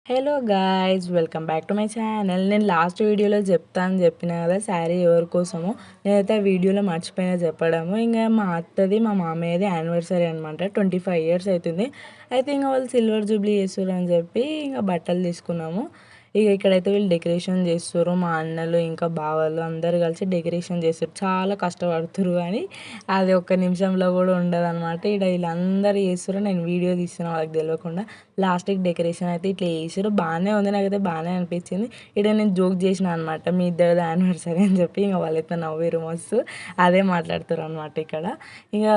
Hello guys, welcome back to my channel. నేను last వీడియోలో చెప్పిన కదా శారీ ఎవరి కోసమో. నేనైతే ఆ వీడియోలో మర్చిపోయినా చెప్పడము. ఇంకా మా అత్తది మా మామయ్యది యానివర్సరీ అనమాట. 25 years అవుతుంది. అయితే ఇంకా వాళ్ళు సిల్వర్ జూబ్లీ చేస్తారు అని చెప్పి ఇంకా బట్టలు తీసుకున్నాము. ఇక్కడైతే వీళ్ళు డెకరేషన్ చేస్తారు. మా అన్నలు ఇంకా బావలు అందరు కలిసి డెకరేషన్ చేస్తారు. చాలా కష్టపడుతురు కానీ అది ఒక్క నిమిషంలో కూడా ఉండదు అనమాట. వీళ్ళందరూ చేస్తారు, నేను వీడియో తీస్తున్నా వాళ్ళకి తెలియకుండా. లాస్ట్కి డెకరేషన్ అయితే ఇట్లా చేసారు, బాగానే ఉంది, నాకైతే బాగానే అనిపించింది. నేను జోక్ చేసిన అనమాట, మీ ఇద్దరిది యానివర్సరీ అని చెప్పి. ఇంకా వాళ్ళైతే నవ్వేరు మస్తు, అదే మాట్లాడుతారు అనమాట ఇక్కడ. ఇక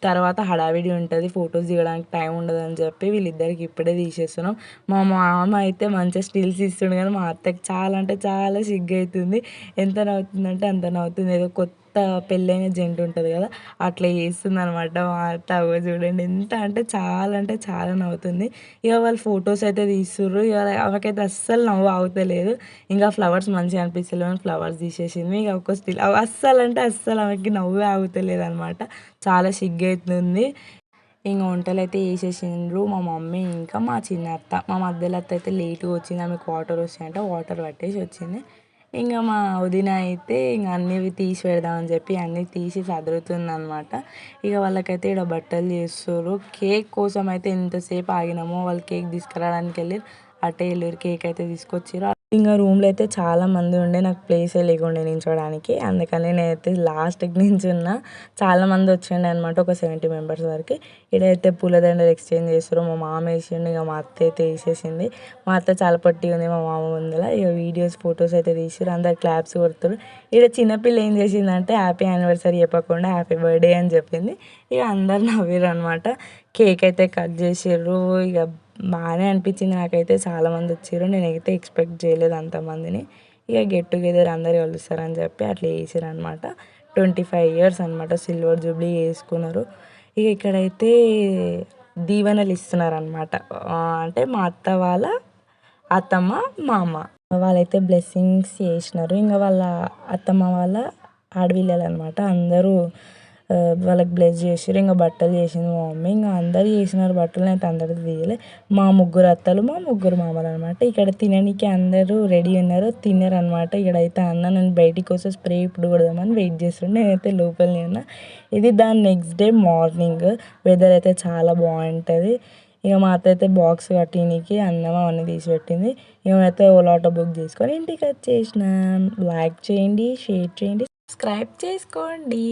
తర్వాత హడావిడి ఉంటుంది, ఫొటోస్ దిగడానికి టైం ఉండదు అని చెప్పి వీళ్ళిద్దరికి ఇప్పుడే తీసేస్తున్నాం. మా మామ అయితే మంచిగా స్టిల్స్ ఇస్తుండు, కానీ మా అత్తకి చాలా అంటే చాలా సిగ్గు అవుతుంది. ఎంత నవ్వుతుందంటే అంత నవ్వుతుంది. ఏదో కొత్త పెళ్ళైన జంట ఉంటుంది కదా, అట్లా చేస్తుంది అనమాట మా అత్త. చూడండి ఎంత అంటే చాలా నవ్వుతుంది. ఇక వాళ్ళు ఫొటోస్ అయితే తీస్తుర్రు. ఇక ఆమెకైతే అస్సలు నవ్వు ఆగుతలేదు. ఇంకా ఫ్లవర్స్ మంచిగా అనిపిస్తలేవు అని ఫ్లవర్స్ తీసేసింది. ఇక ఒక స్టిల్ అస్సలు ఆమెకి నవ్వే ఆగుతలేదు అనమాట. చాలా సిగ్గు అవుతుంది. ఇంకా వంటలు అయితే వేసేసిండ్రు మా మమ్మీ ఇంకా మా చిన్న అత్త. మా మధ్యలో అత్త అయితే లేట్గా వచ్చింది, ఆమెకు వాటర్ వస్తాయంటే వాటర్ పట్టేసి వచ్చింది. ఇంకా మా వదిన అయితే ఇంకా అన్నీ తీసి పెడదామని చెప్పి అన్నీ తీసి సదురుతుంది అనమాట. ఇక వాళ్ళకైతే ఇక్కడ బట్టలు చేస్తారు. కేక్ కోసం అయితే ఎంతసేపు ఆగినామో, వాళ్ళు కేక్ తీసుకురావడానికి వెళ్ళి అటే వెళ్ళారు. కేక్ అయితే తీసుకొచ్చారు. ఇంకా రూమ్లో అయితే చాలా మంది ఉండే, నాకు ప్లేసే లేకుండే నించోడానికి. అందుకని నేనైతే లాస్ట్కి నించున్నా. చాలా మంది వచ్చిండే అనమాట, ఒక 70 members వరకు. ఇక్కడైతే పూలదండలు ఎక్స్చేంజ్ చేస్తారు. మా మామ వేసిండు, ఇక మా అత్త అయితే వేసేసింది. మా అత్త చాలా పట్టి ఉంది మా మామ ముందర. ఇక వీడియోస్ ఫొటోస్ అయితే తీసారు, అందరు క్లాప్స్ కొడుతారు. ఇక్కడ చిన్నపిల్ల ఏం చేసిందంటే హ్యాపీ యానివర్సరీ చెప్పకుండా హ్యాపీ బర్త్డే అని చెప్పింది. ఇక అందరు నవ్వారు అనమాట. కేక్ అయితే కట్ చేసారు. ఇక బాగానే అనిపించింది నాకైతే. చాలామంది వచ్చారు, నేనైతే ఎక్స్పెక్ట్ చేయలేదు అంతమందిని. ఇక గెట్ టుగెదర్ అందరు కలుస్తారని చెప్పి అట్లా చేసారు అనమాట. 25 years అనమాట సిల్వర్ జూబ్లీ చేసుకున్నారు. ఇక ఇక్కడైతే దీవెనలు ఇస్తున్నారనమాట. అంటే మా అత్త వాళ్ళ అత్తమ్మ మామ వాళ్ళైతే బ్లెస్సింగ్స్ చేసినారు. ఇంకా వాళ్ళ అత్తమ్మ వాళ్ళ ఆడపిల్లలు అనమాట. అందరూ వాళ్ళకి బ్లెస్ చేసారు. ఇంకా బట్టలు చేసింది మా మమ్మీ. ఇంకా అందరు చేసినారు బట్టలు, అయితే అందరిది తీయలే. మా ముగ్గురు అత్తలు మా ముగ్గురు మామలు అనమాట. ఇక్కడ తినడానికి అందరూ రెడీ ఉన్నారు, తిన్నారనమాట. ఇక్కడైతే నేను బయటికి వస్తే స్ప్రే ఇప్పుడు కొడదామని వెయిట్ చేస్తుండే. నేనైతే లోపలనే ఉన్నా. ఇది దాని నెక్స్ట్ డే మార్నింగ్. వెదర్ అయితే చాలా బాగుంటుంది. ఇక మా అత్త అయితే బాక్స్ కట్టినకి అన్నం అవన్నీ తీసి పెట్టింది. మేమైతే ఓలా ఆటో బుక్ చేసుకొని ఇంటికి వచ్చేసినాం. లైక్ చేయండి, షేర్ చేయండి, సబ్స్క్రైబ్ చేసుకోండి.